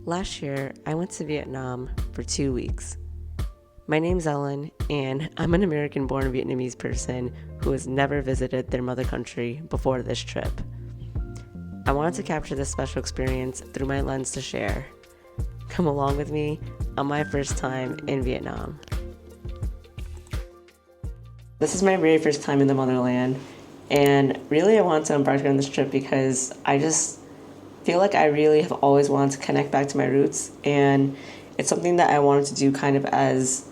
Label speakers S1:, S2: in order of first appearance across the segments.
S1: Last year, I went to Vietnam for 2 weeks. My name's Ellen, and I'm an American-born Vietnamese person who has never visited their mother country before this trip. I wanted to capture this special experience through my lens to share. Come along with me on my first time in Vietnam. This is my very first time in the motherland, and really I want to embark on this trip because I just feel like I really have always wanted to connect back to my roots, and it's something that I wanted to do kind of as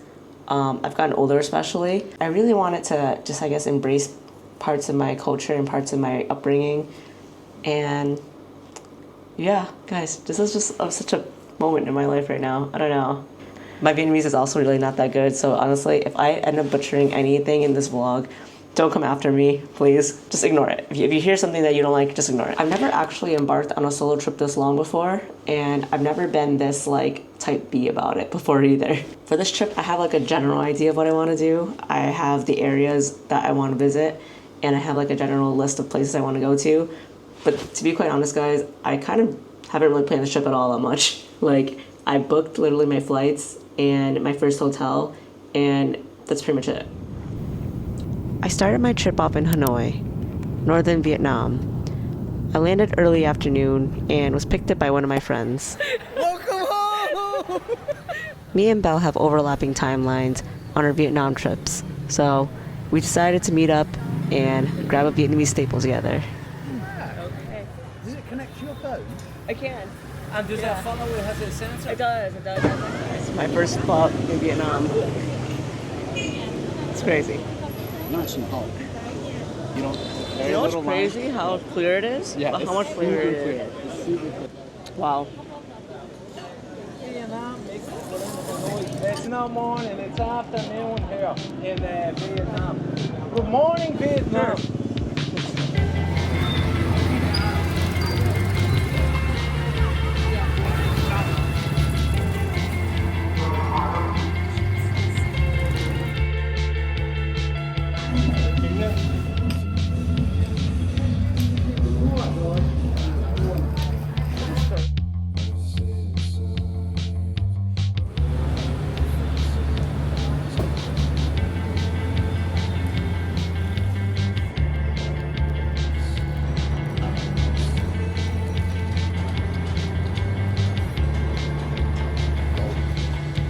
S1: I've gotten older especially. I really wanted to just, I guess, embrace parts of my culture and parts of my upbringing. And yeah, guys, this is just such a moment in my life right now. I don't know. My Vietnamese is also really not that good, so honestly, if I end up butchering anything in this vlog, don't come after me, please. Just ignore it. If you hear something that you don't like, just ignore it. I've never actually embarked on a solo trip this long before, and I've never been this type B about it before either. For this trip, I have a general idea of what I want to do. I have the areas that I want to visit, and I have a general list of places I want to go to. But to be quite honest, guys, I kind of haven't really planned the trip at all that much. I booked literally my flights and my first hotel, and that's pretty much it. I started my trip off in Hanoi, northern Vietnam. I landed early afternoon and was picked up by one of my friends.
S2: Welcome home!
S1: Me and Belle have overlapping timelines on our Vietnam trips, so we decided to meet up and grab a Vietnamese staple together.
S2: Okay. Does it connect to your phone?
S1: I can.
S2: And does that follow it? Has it sensor?
S1: It does. It's my first spot in Vietnam. It's crazy.
S2: Nice and hot. You know,
S1: You know what's crazy? How clear it is?
S2: Yeah,
S1: How much clearer it is.
S2: It's super clear.
S1: Wow.
S3: It's no morning, it's afternoon here in Vietnam. Good morning, Vietnam.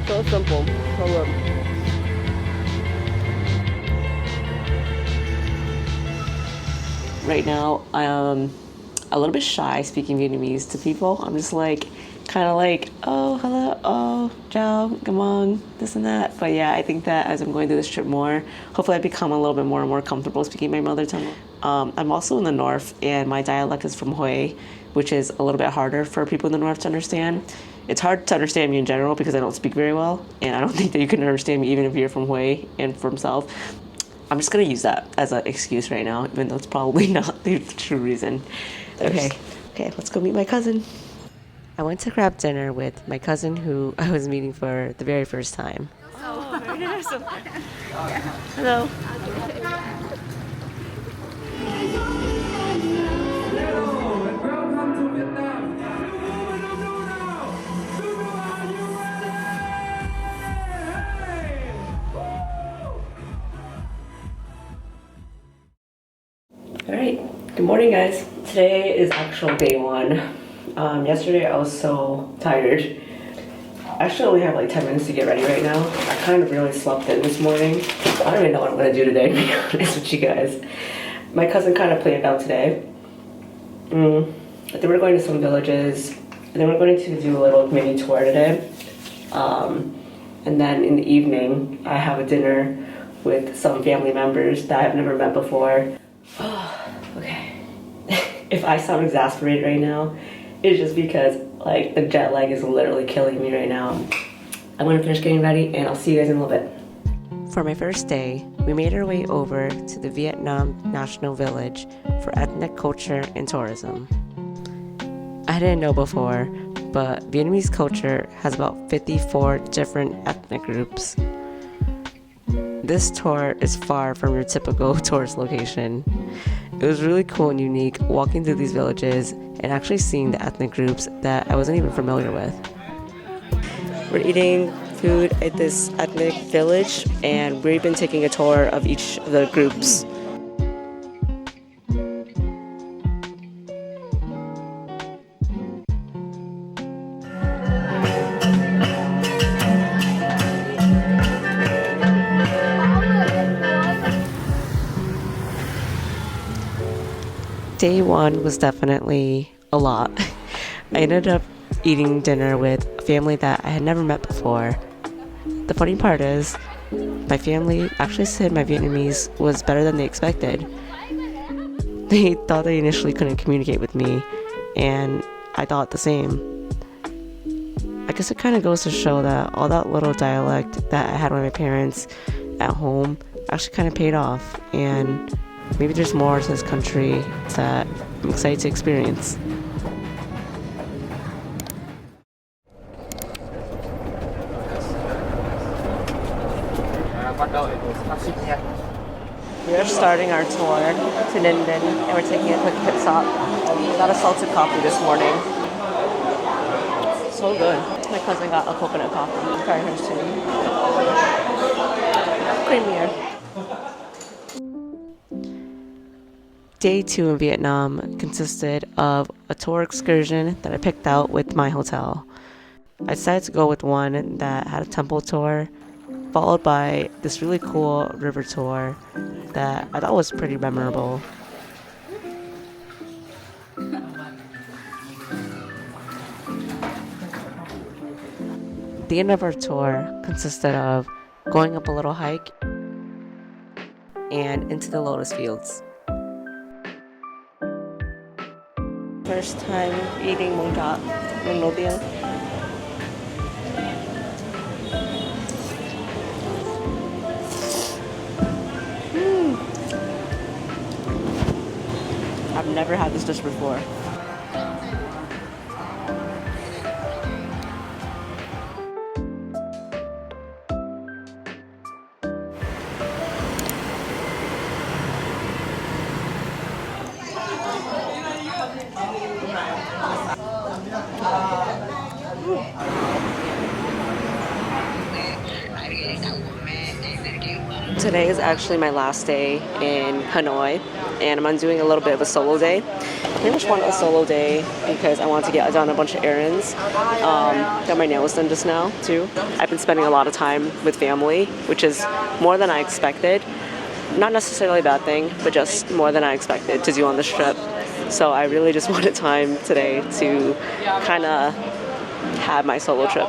S1: So simple. So good. Right now, I'm a little bit shy speaking Vietnamese to people. I'm just oh, hello, oh, ciao, come on, this and that. But yeah, I think that as I'm going through this trip more, hopefully I become a little bit more and more comfortable speaking my mother tongue. I'm also in the north, and my dialect is from Hoi, which is a little bit harder for people in the north to understand. It's hard to understand me in general because I don't speak very well, and I don't think that you can understand me even if you're from Hoi and from South. I'm just gonna use that as an excuse right now, even though it's probably not the true reason. Okay, let's go meet my cousin. I went to grab dinner with my cousin who I was meeting for the very first time.
S4: Oh, very nice.
S1: Hello. Alright, good morning guys. Today is actual day one. Yesterday I was so tired. I actually only have 10 minutes to get ready right now. I kind of really slept in this morning. I don't even know what I'm going to do today, to be honest with you guys. My cousin kind of planned out today. I think we're going to some villages, and then we're going to do a little mini tour today. And then in the evening, I have a dinner with some family members that I've never met before. Okay. If I sound exasperated right now, it's just because the jet lag is literally killing me right now. I'm gonna finish getting ready and I'll see you guys in a little bit. For my first day, we made our way over to the Vietnam National Village for ethnic culture and tourism. I didn't know before, but Vietnamese culture has about 54 different ethnic groups. This tour is far from your typical tourist location. It was really cool and unique walking through these villages and actually seeing the ethnic groups that I wasn't even familiar with. We're eating food at this ethnic village, and we've been taking a tour of each of the groups. Day one was definitely a lot. I ended up eating dinner with a family that I had never met before. The funny part is, my family actually said my Vietnamese was better than they expected. They thought they initially couldn't communicate with me, and I thought the same. I guess it kind of goes to show that all that little dialect that I had with my parents at home actually kind of paid off, and maybe there's more to this country that I'm excited to experience. We are starting our tour to Ninh Binh, and we're taking a quick pit stop. Got a salted coffee this morning. So good. My cousin got a coconut coffee. Try hers too. Creamier. Day 2 in Vietnam consisted of a tour excursion that I picked out with my hotel. I decided to go with one that had a temple tour, followed by this really cool river tour that I thought was pretty memorable. The end of our tour consisted of going up a little hike and into the lotus fields. First time eating mung chop, mung nấu tiên. I've never had this dish before. Today is actually my last day in Hanoi, and I'm doing a little bit of a solo day. I pretty much wanted a solo day because I wanted to get done a bunch of errands. Got my nails done just now too. I've been spending a lot of time with family, which is more than I expected. Not necessarily a bad thing, but just more than I expected to do on this trip. So I really just wanted time today to kind of have my solo trip.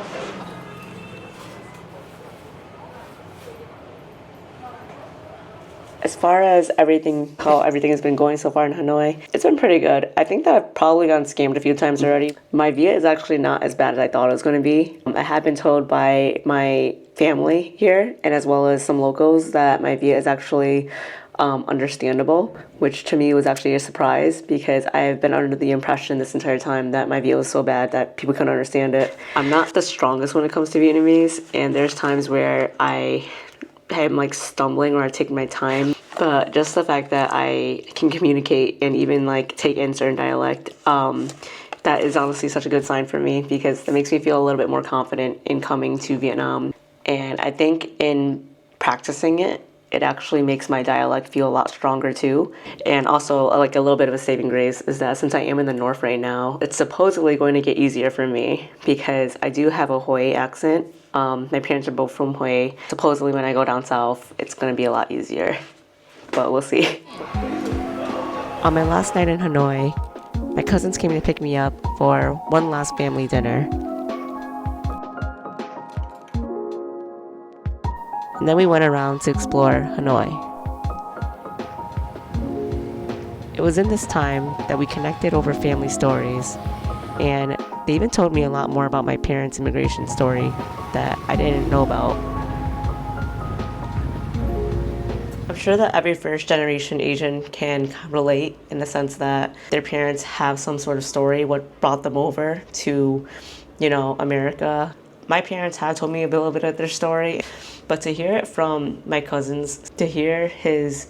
S1: As far as how everything has been going so far in Hanoi, it's been pretty good. I think that I've probably gotten scammed a few times already. My Viet is actually not as bad as I thought it was going to be. I have been told by my family here, and as well as some locals, that my Viet is actually understandable, which to me was actually a surprise because I have been under the impression this entire time that my Viet was so bad that people couldn't understand it. I'm not the strongest when it comes to Vietnamese, and there's times where I'm like stumbling or I take my time, but just the fact that I can communicate and even like take in certain dialect, that is honestly such a good sign for me because it makes me feel a little bit more confident in coming to Vietnam. And I think in practicing it, it actually makes my dialect feel a lot stronger too. And also like a little bit of a saving grace is that since I am in the north right now, it's supposedly going to get easier for me because I do have a Hoi accent. My parents are both from Hoi. Supposedly when I go down south, it's going to be a lot easier, but we'll see. On my last night in Hanoi, my cousins came to pick me up for one last family dinner. And then we went around to explore Hanoi. It was in this time that we connected over family stories, and they even told me a lot more about my parents' immigration story that I didn't know about. I'm sure that every first generation Asian can relate in the sense that their parents have some sort of story, what brought them over to, America. My parents have told me a little bit of their story, but to hear it from my cousins, to hear his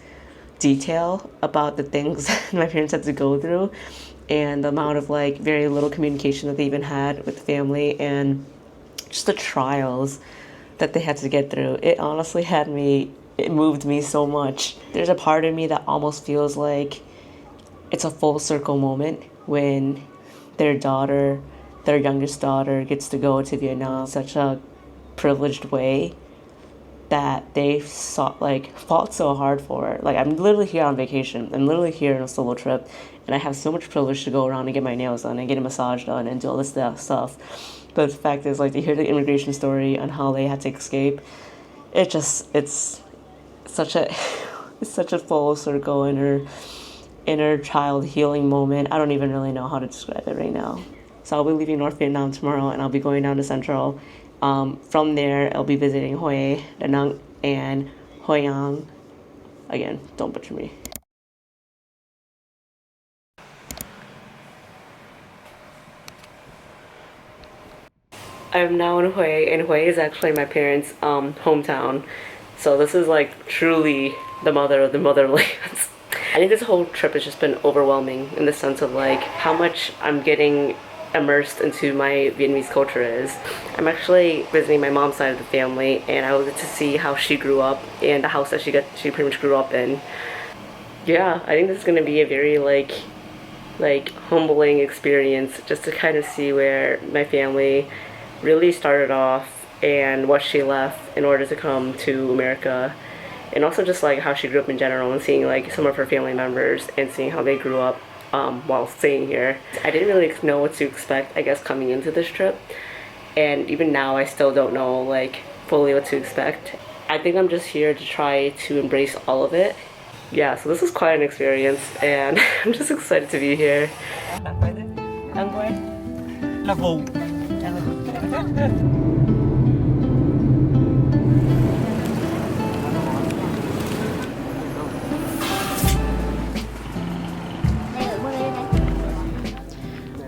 S1: detail about the things my parents had to go through and the amount of very little communication that they even had with the family and just the trials that they had to get through. It honestly it moved me so much. There's a part of me that almost feels like it's a full circle moment when their youngest daughter, gets to go to Vietnam in such a privileged way that they fought so hard for it. Like, I'm literally here on vacation. I'm literally here on a solo trip, and I have so much privilege to go around and get my nails done and get a massage done and do all this stuff. But the fact is, like, to hear the immigration story and how they had to escape, it's such a it's such a full circle inner child healing moment. I don't even really know how to describe it right now. So I'll be leaving North Vietnam tomorrow, and I'll be going down to Central. From there, I'll be visiting Hoi, Da Nang, and Hoi An. Again, don't butcher me. I'm now in Hue, and Hue is actually my parents' hometown. So this is like truly the mother of the motherlands. I think this whole trip has just been overwhelming in the sense of like how much I'm getting immersed into my Vietnamese culture is. I'm actually visiting my mom's side of the family, and I was to see how she grew up and the house that she pretty much grew up in. Yeah, I think this is gonna be a very like humbling experience just to kind of see where my family really started off and what she left in order to come to America, and also just like how she grew up in general and seeing like some of her family members and seeing how they grew up while staying here. I didn't really know what to expect, I guess, coming into this trip, and even now I still don't know like fully what to expect. I think I'm just here to try to embrace all of it. Yeah, so this is quite an experience, and I'm just excited to be here.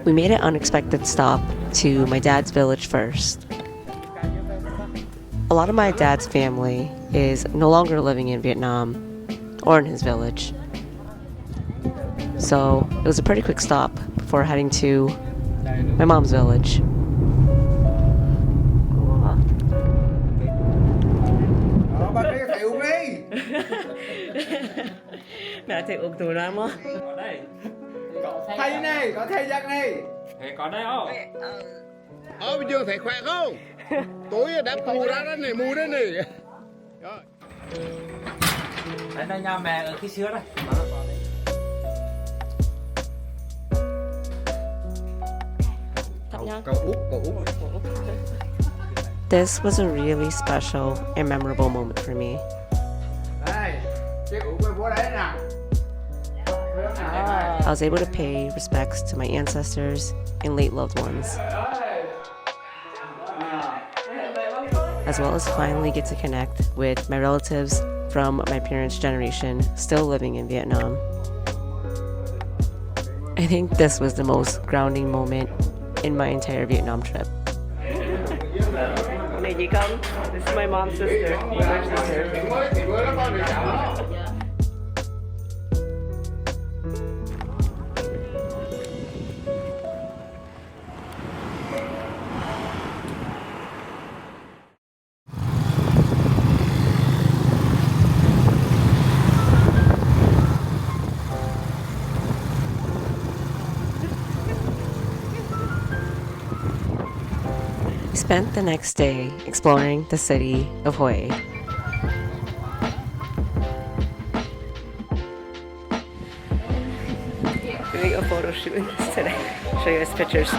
S1: We made an unexpected stop to my dad's village first. A lot of my dad's family is no longer living in Vietnam or in his village. So it was a pretty quick stop before heading to my mom's village. Mẹ thấy ục tụi nó không?
S3: Ở đây. Thầy này, có thầy giặc này. Thầy có đây không?
S4: Bây giờ thầy khỏe không? Tối đám mù ra đó này, mù đó này.
S3: Đấy đây nhà mẹ ở cái xưa đây.
S4: Cậu út.
S1: This was a really special and memorable moment for me. I was able to pay respects to my ancestors and late loved ones, as well as finally get to connect with my relatives from my parents' generation still living in Vietnam. I think this was the most grounding moment in my entire Vietnam trip. Này come. This is my mom's sister. Spent the next day exploring the city of Hue. Doing a photo shoot in this today. Show you guys pictures.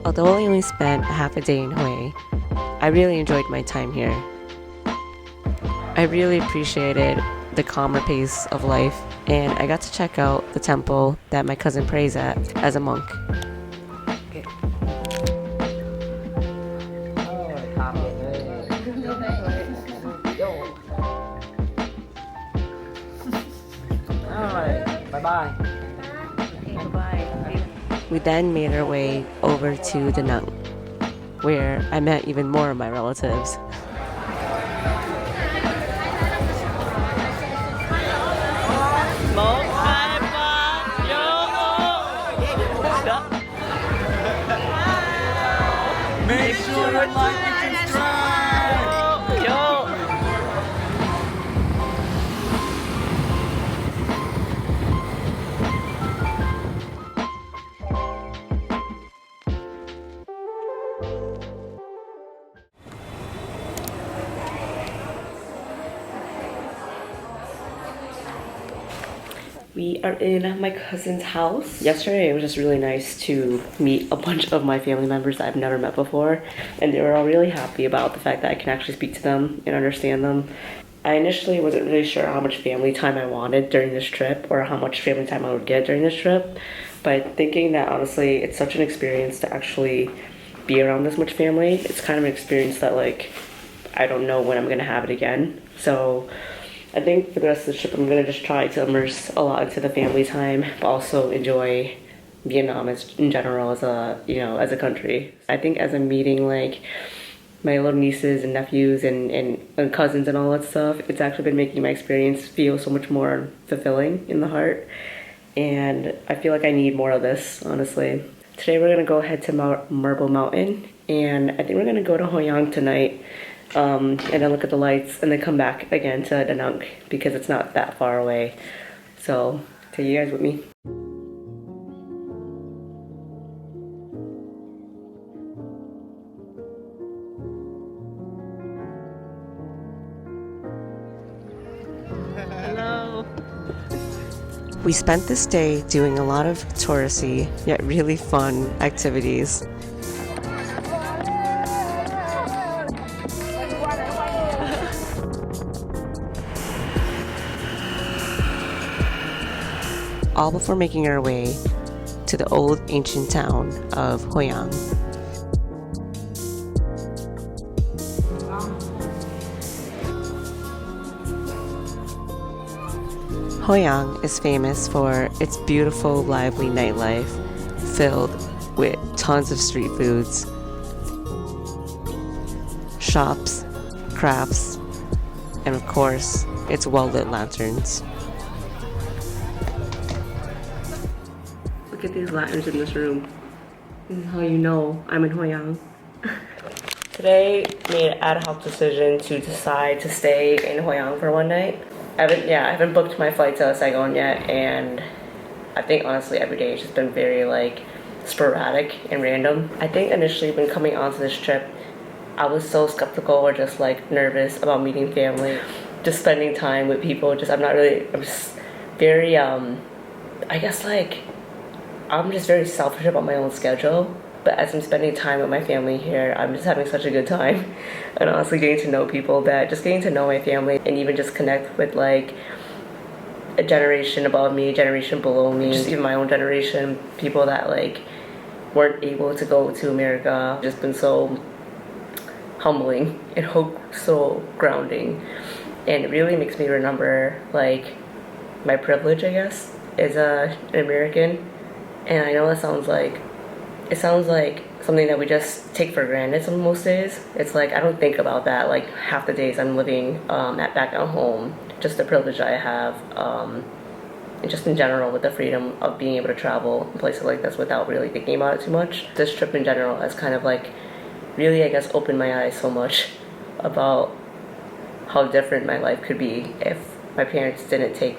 S1: Although I only spent half a day in Hue, I really enjoyed my time here. I really appreciated the calmer pace of life, and I got to check out the temple that my cousin prays at as a monk.
S3: Bye.
S1: We then made our way over to Da Nang, where I met even more of my relatives.
S3: Make sure you like and subscribe.
S1: Yo. We are in my cousin's house. Yesterday it was just really nice to meet a bunch of my family members that I've never met before, and they were all really happy about the fact that I can actually speak to them and understand them. I initially wasn't really sure how much family time I wanted during this trip or how much family time I would get during this trip, but thinking that honestly it's such an experience to actually be around this much family, it's kind of an experience that like I don't know when I'm gonna have it again. So I think for the rest of the trip, I'm gonna just try to immerse a lot into the family time, but also enjoy Vietnam in general as a country. I think as I'm meeting like my little nieces and nephews and cousins and all that stuff, it's actually been making my experience feel so much more fulfilling in the heart. And I feel like I need more of this, honestly. Today we're gonna go ahead to Marble Mountain, and I think we're gonna go to Hoi An tonight. And then look at the lights and then come back again to Da Nang because it's not that far away. So take you guys with me. Hello. We spent this day doing a lot of touristy yet really fun activities. All before making our way to the old ancient town of Hoi An. Hoi An is famous for its beautiful, lively nightlife filled with tons of street foods, shops, crafts, and of course, its well-lit lanterns. Look at these lanterns in this room. This is how you know I'm in Hoi An. Today, made an ad hoc decision to decide to stay in Hoi An for one night. I haven't booked my flight to Saigon yet, and I think honestly every day has just been very like sporadic and random. I think initially when coming onto this trip, I was so skeptical or just like nervous about meeting family, just spending time with people. I'm just very I guess like I'm just very selfish about my own schedule, but as I'm spending time with my family here, I'm just having such a good time. And honestly getting to know people, just getting to know my family and even just connect with like a generation above me, a generation below me, just even my own generation, people that like weren't able to go to America. Just been so humbling and so grounding. And it really makes me remember like my privilege, I guess, as an American. And I know it sounds like something that we just take for granted most days. It's like I don't think about that like half the days I'm living back at home. Just the privilege I have, and just in general with the freedom of being able to travel in places like this without really thinking about it too much. This trip in general has kind of like really, I guess, opened my eyes so much about how different my life could be if my parents didn't take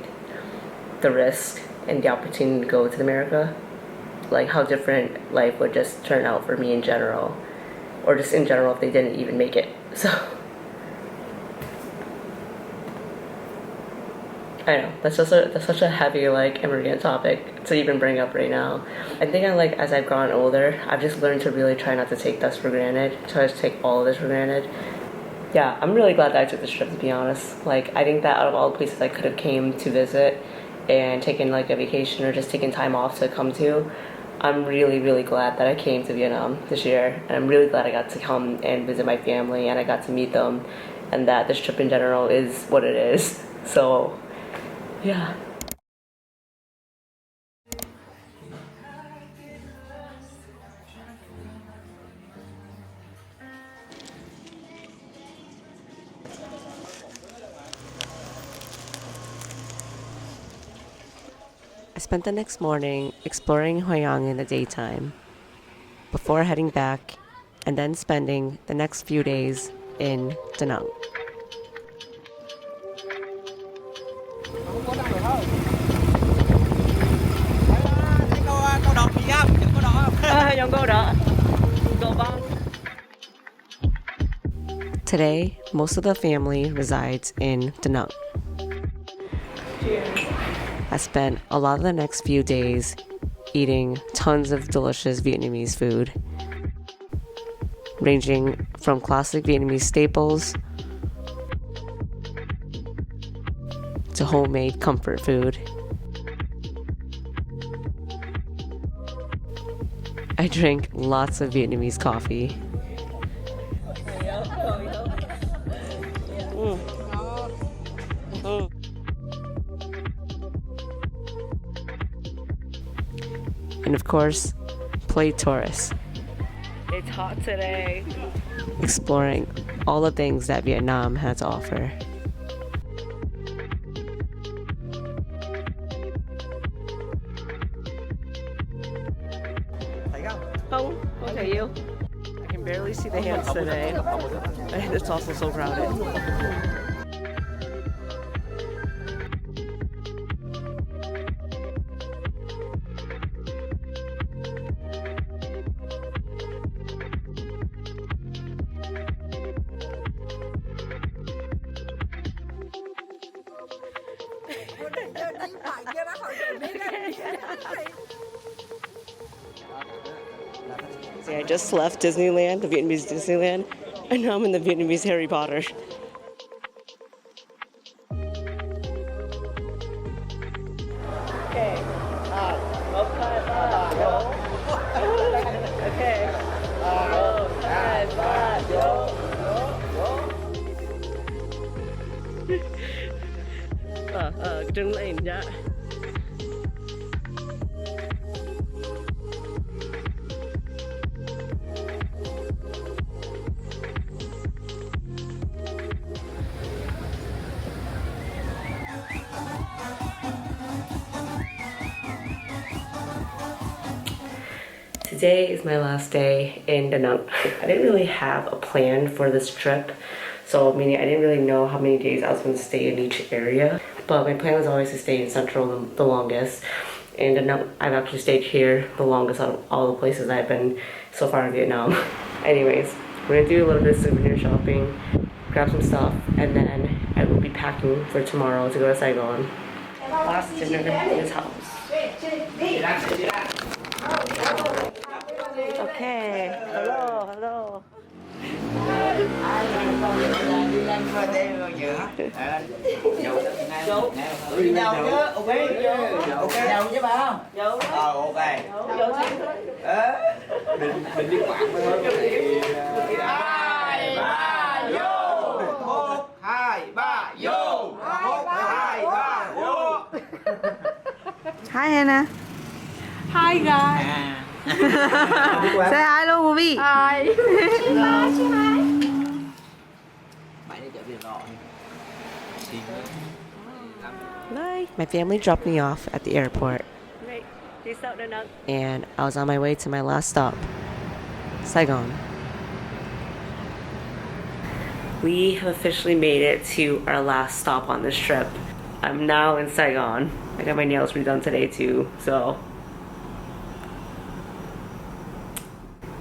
S1: the risk and the opportunity to go to America. Like how different life would just turn out for me in general, or just in general if they didn't even make it. So I know that's such a heavy like immigrant topic to even bring up right now. I think as I've gotten older, I've just learned to really try not to take this for granted. Try to take all of this for granted. Yeah, I'm really glad that I took this trip, to be honest. Like I think that out of all the places I could have came to visit and taken like a vacation or just taken time off to come to, I'm really, really glad that I came to Vietnam this year, and I'm really glad I got to come and visit my family and I got to meet them, and that this trip in general is what it is. So, yeah. I spent the next morning exploring Hoi An in the daytime. Before heading back and then spending the next few days in Da Nang. Today, most of the family resides in Da Nang. I spent a lot of the next few days eating tons of delicious Vietnamese food, ranging from classic Vietnamese staples to homemade comfort food. I drink lots of Vietnamese coffee. And of course, played tourist. It's hot today. Exploring all the things that Vietnam has to offer. Phong, okay, you. I can barely see the hands today. And it's also so crowded. See, I just left Disneyland, the Vietnamese Disneyland, and now I'm in the Vietnamese Harry Potter. Okay. Trưng lên nhá. Today is my last day in Da Nang. I didn't really have a plan for this trip, so meaning I didn't really know how many days I was going to stay in each area. But my plan was always to stay in Central the longest, and I've actually stayed here the longest out of all the places I've been so far in Vietnam. Anyways, we're gonna do a little bit of souvenir shopping, grab some stuff, and then I will be packing for tomorrow to go to Saigon. Last dinner in his house. Okay, hello, hello.
S4: Mình đi quảng với hơn thì
S2: 2, 3, vô. 1, 2, 3, vô. 1, 2, 3, vô.
S5: Hi Hannah.
S6: Hi guys.
S5: Say hi luôn movie.
S6: Hi.
S1: Bye. My family dropped me off at the airport. And I was on my way to my last stop, Saigon. We have officially made it to our last stop on this trip. I'm now in Saigon. I got my nails redone today too, so.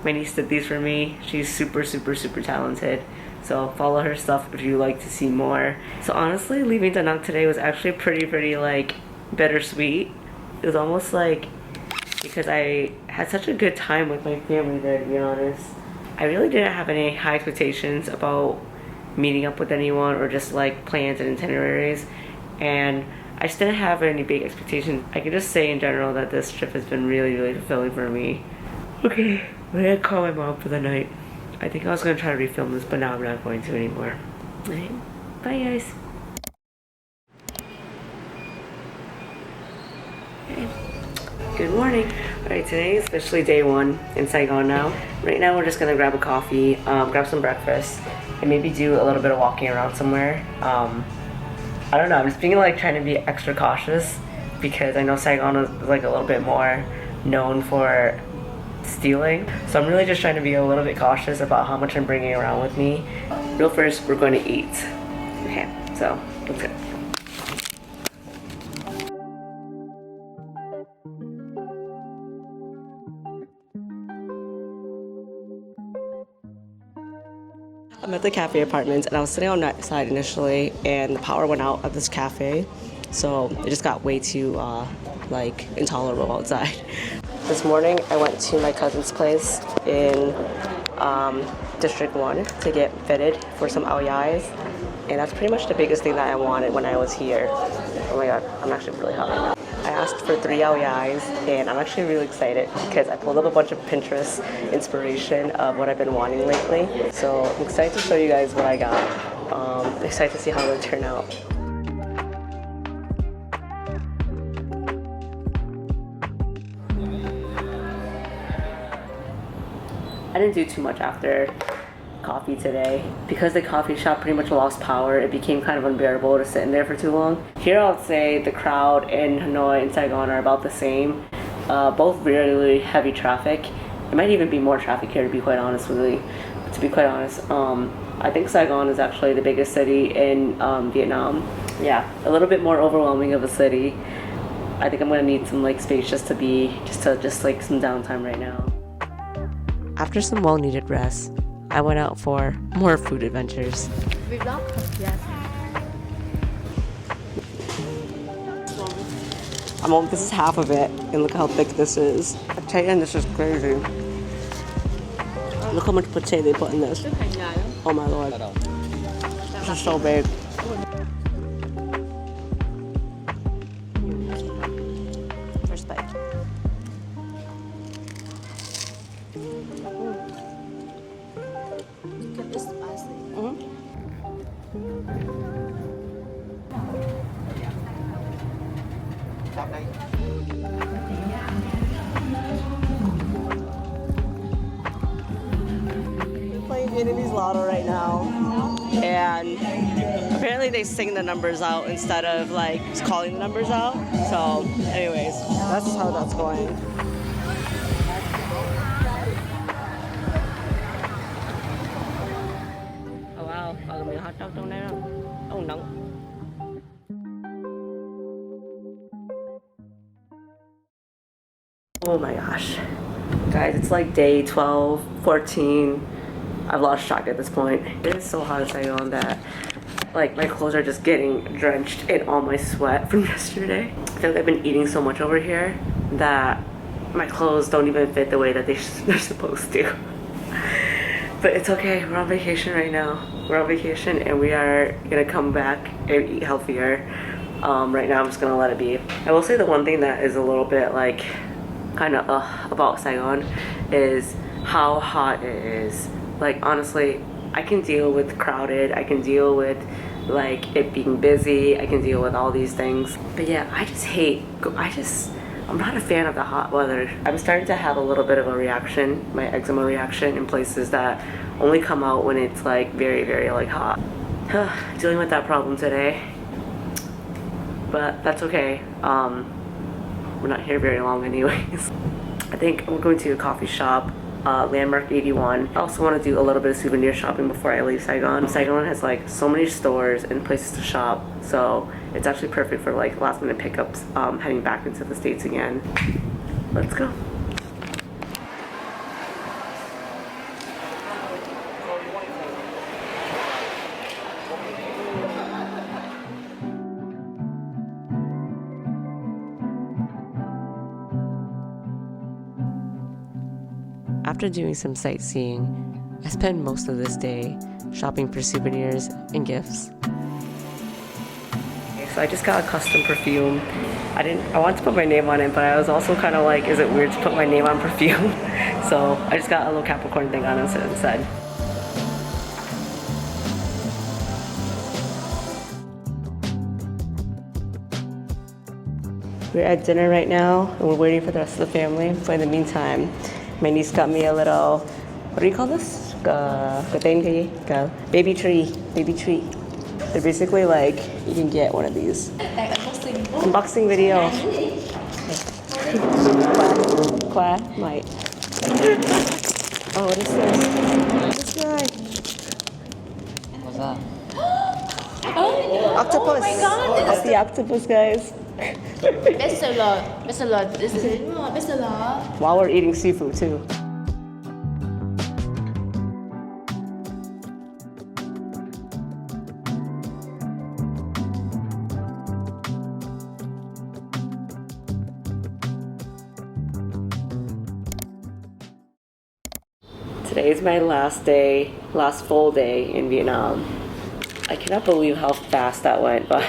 S1: My niece did these for me. She's super talented. So follow her stuff if you like to see more. So honestly, leaving Da Nang today was actually pretty like bittersweet. It was almost like, because I had such a good time with my family there, to be honest. I really didn't have any high expectations about meeting up with anyone or just like plans and itineraries. And I just didn't have any big expectations. I can just say in general that this trip has been really fulfilling for me. Okay, I'm gonna call my mom for the night. I think I was gonna try to refilm this, but now I'm not going to anymore. Alright, bye guys. Okay. Good morning. Alright, today is officially day one in Saigon now. Right now we're just gonna grab a coffee, grab some breakfast, and maybe do a little bit of walking around somewhere. I don't know, I'm just being like trying to be extra cautious because I know Saigon is like a little bit more known for stealing. So I'm really just trying to be a little bit cautious about how much I'm bringing around with me. Real first, we're going to eat. Okay, so let's go. I'm at the cafe apartments and I was sitting on that side initially and the power went out at this cafe. So it just got way too like intolerable outside. This morning I went to my cousin's place in District 1 to get fitted for some aoyais. And that's pretty much the biggest thing that I wanted when I was here. Oh my god, I'm actually really hot right now. I asked for 3 aoyais and I'm actually really excited because I pulled up a bunch of Pinterest inspiration of what I've been wanting lately. So I'm excited to show you guys what I got. I'm excited to see how it'll turn out. I didn't do too much after coffee today. Because the coffee shop pretty much lost power, it became kind of unbearable to sit in there for too long. Here I would say the crowd in Hanoi and Saigon are about the same. Both really heavy traffic. It might even be more traffic here to be quite honest with you. To be quite honest, I think Saigon is actually the biggest city in Vietnam. Yeah, a little bit more overwhelming of a city. I think I'm gonna need some like space just like some downtime right now. After some well-needed rest, I went out for more food adventures.
S6: Yes.
S1: This is half of it, and look how thick this is. I tell you, this is crazy. Look how much potato they put in this. Oh my lord. This is so big. First bite. Playing Vietnamese lotto right now, and apparently they sing the numbers out instead of like calling the numbers out. So anyways, that's how that's going. Oh wow, có cái miếng hot dog trong đây không? Oh nóng. Oh my gosh. Guys, it's like day 12, 14. I've lost track at this point. It is so hot in Saigon that like my clothes are just getting drenched in all my sweat from yesterday. I feel like I've been eating so much over here that my clothes don't even fit the way that they're supposed to. But it's okay, we're on vacation right now. We're on vacation and we are gonna come back and eat healthier. Right now I'm just gonna let it be. I will say the one thing that is a little bit like kind of about Saigon is how hot it is. Like honestly, I can deal with crowded, I can deal with like it being busy, I can deal with all these things. But yeah, I'm not a fan of the hot weather. I'm starting to have a little bit of a reaction, my eczema reaction in places that only come out when it's like very, very like hot. Dealing with that problem today. But that's okay. We're not here very long anyways. I think I'm going to a coffee shop, Landmark 81. I also want to do a little bit of souvenir shopping before I leave Saigon. Saigon has like so many stores and places to shop, so it's actually perfect for like last minute pickups heading back into the States again. Let's go. After doing some sightseeing, I spent most of this day shopping for souvenirs and gifts. Okay, so I just got a custom perfume. I wanted to put my name on it, but I was also kind of like, is it weird to put my name on perfume? So I just got a little Capricorn thing on it instead. We're at dinner right now, and we're waiting for the rest of the family. So in the meantime, my niece got me a little, what do you call this? Baby tree. They're basically like, you can get one of these. Unboxing video. Khoa, might. Oh, what is this? This guy.
S2: What's that?
S1: Octopus.
S6: Oh my God,
S1: That's the octopus, guys.
S6: Bestseller. This is bestseller.
S1: While we're eating seafood too. Today is my last full day in Vietnam. I cannot believe how fast that went by.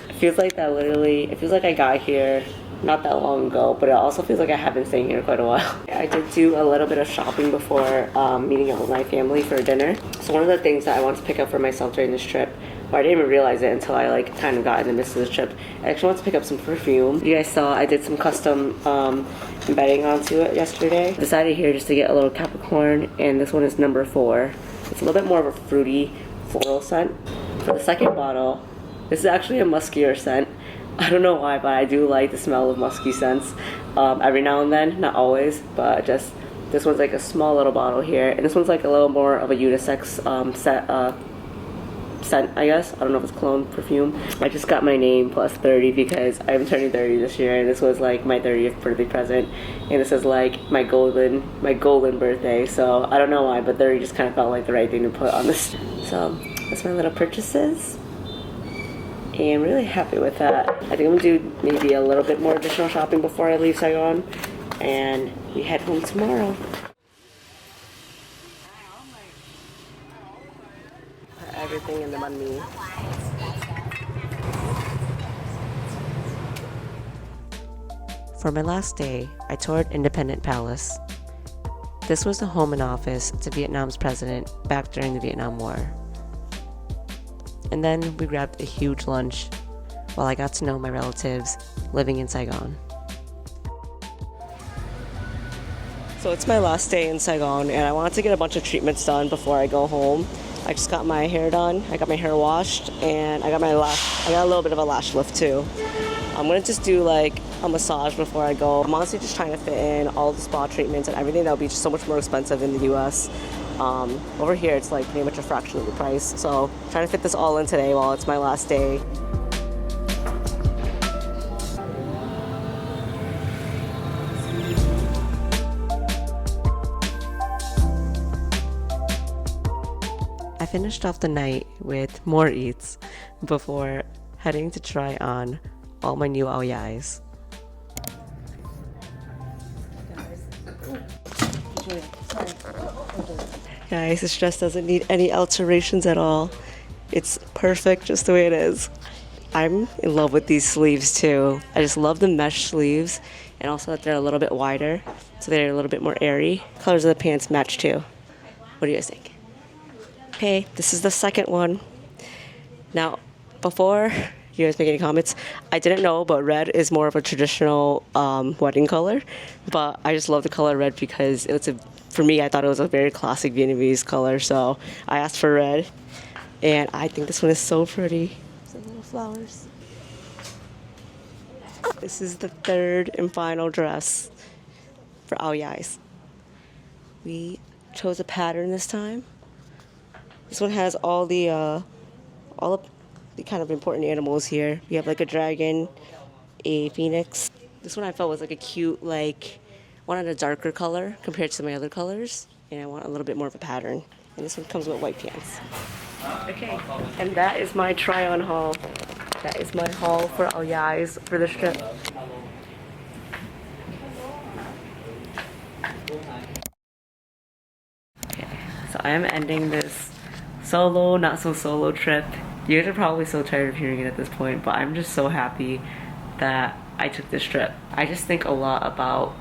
S1: It feels like I got here not that long ago, but it also feels like I have been staying here quite a while. I did do a little bit of shopping before meeting up with my family for dinner. So one of the things that I wanted to pick up for myself during this trip, or I didn't even realize it until I kind of got in the midst of the trip, I actually wanted to pick up some perfume. You guys saw I did some custom embedding onto it yesterday. Decided here just to get a little Capricorn, and this one is number 4. It's a little bit more of a fruity floral scent. For the second bottle, this is actually a muskier scent. I don't know why, but I do like the smell of musky scents every now and then, not always, but just this one's like a small little bottle here, and this one's like a little more of a unisex scent, I guess. I don't know if it's cologne, perfume. I just got my name plus 30 because I'm turning 30 this year, and this was like my 30th birthday present, and this is like my golden birthday, so I don't know why, but 30 just kind of felt like the right thing to put on this. So that's my little purchases, and I'm really happy with that. I think I'm gonna do maybe a little bit more additional shopping before I leave Saigon, and we head home tomorrow. Everything in the banh mi. For my last day, I toured Independence Palace. This was the home and office to Vietnam's president back during the Vietnam War. And then we grabbed a huge lunch while I got to know my relatives living in Saigon. So it's my last day in Saigon, and I wanted to get a bunch of treatments done before I go home. I just got my hair done, I got my hair washed, and I got a little bit of a lash lift too. I'm gonna just do like a massage before I go. I'm honestly just trying to fit in all the spa treatments and everything that would be just so much more expensive in the US. Over here it's like pretty much a fraction of the price. So trying to fit this all in today while it's my last day. I finished off the night with more eats before heading to try on all my new aoyais. Guys, this dress doesn't need any alterations at all. It's perfect just the way it is. I'm in love with these sleeves too. I just love the mesh sleeves, and also that they're a little bit wider, so they're a little bit more airy. Colors of the pants match too. What do you guys think? Okay, this is the second one. Now, before you guys make any comments, I didn't know, but red is more of a traditional wedding color. But I just love the color red because for me, I thought it was a very classic Vietnamese color. So I asked for red, and I think this one is so pretty. Some little flowers. This is the third and final dress for aoyais. We chose a pattern this time. This one has all the kind of important animals here. We have like a dragon, a phoenix. This one I felt was like a cute, wanted a darker color compared to my other colors, and I want a little bit more of a pattern. And this one comes with white pants. Okay, and that is my try-on haul. That is my haul for aoyais for this trip. Okay, so I am ending this solo, not so solo trip. You guys are probably so tired of hearing it at this point, but I'm just so happy that I took this trip. I just think a lot about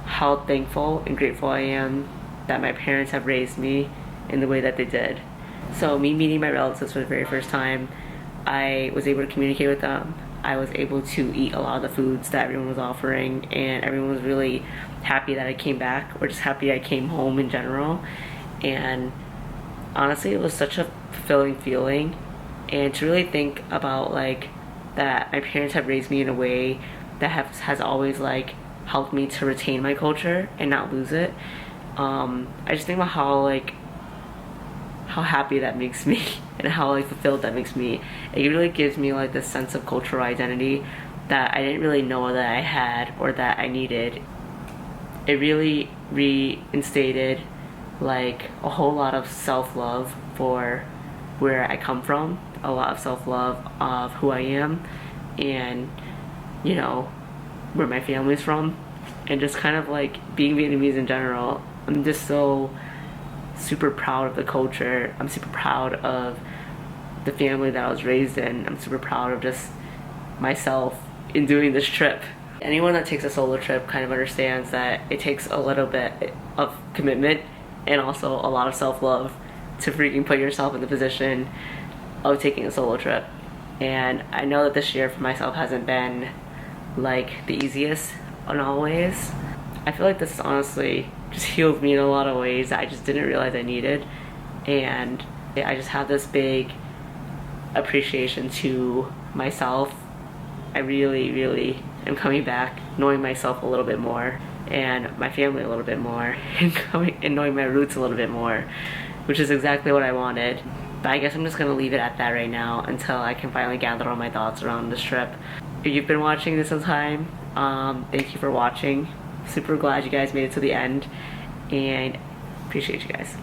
S1: how thankful and grateful I am that my parents have raised me in the way that they did. So me meeting my relatives for the very first time, I was able to communicate with them. I was able to eat a lot of the foods that everyone was offering, and everyone was really happy that I came back, or just happy I came home in general. And honestly, it was such a fulfilling feeling, and to really think about that my parents have raised me in a way that has always helped me to retain my culture and not lose it. I just think about how happy that makes me and how fulfilled that makes me. It really gives me this sense of cultural identity that I didn't really know that I had or that I needed. It really reinstated a whole lot of self-love for where I come from, a lot of self-love of who I am, and where my family's from, and just kind of being Vietnamese in general. I'm just so super proud of the culture. I'm super proud of the family that I was raised in. I'm super proud of just myself in doing this trip. Anyone that takes a solo trip kind of understands that it takes a little bit of commitment and also a lot of self-love to freaking put yourself in the position of taking a solo trip. And I know that this year for myself hasn't been the easiest in all ways. I feel like this honestly just healed me in a lot of ways that I just didn't realize I needed. And I just have this big appreciation to myself. I really am coming back, knowing myself a little bit more and my family a little bit more and knowing my roots a little bit more, which is exactly what I wanted. But I guess I'm just gonna leave it at that right now until I can finally gather all my thoughts around this trip. If you've been watching this in time, thank you for watching. Super glad you guys made it to the end and appreciate you guys.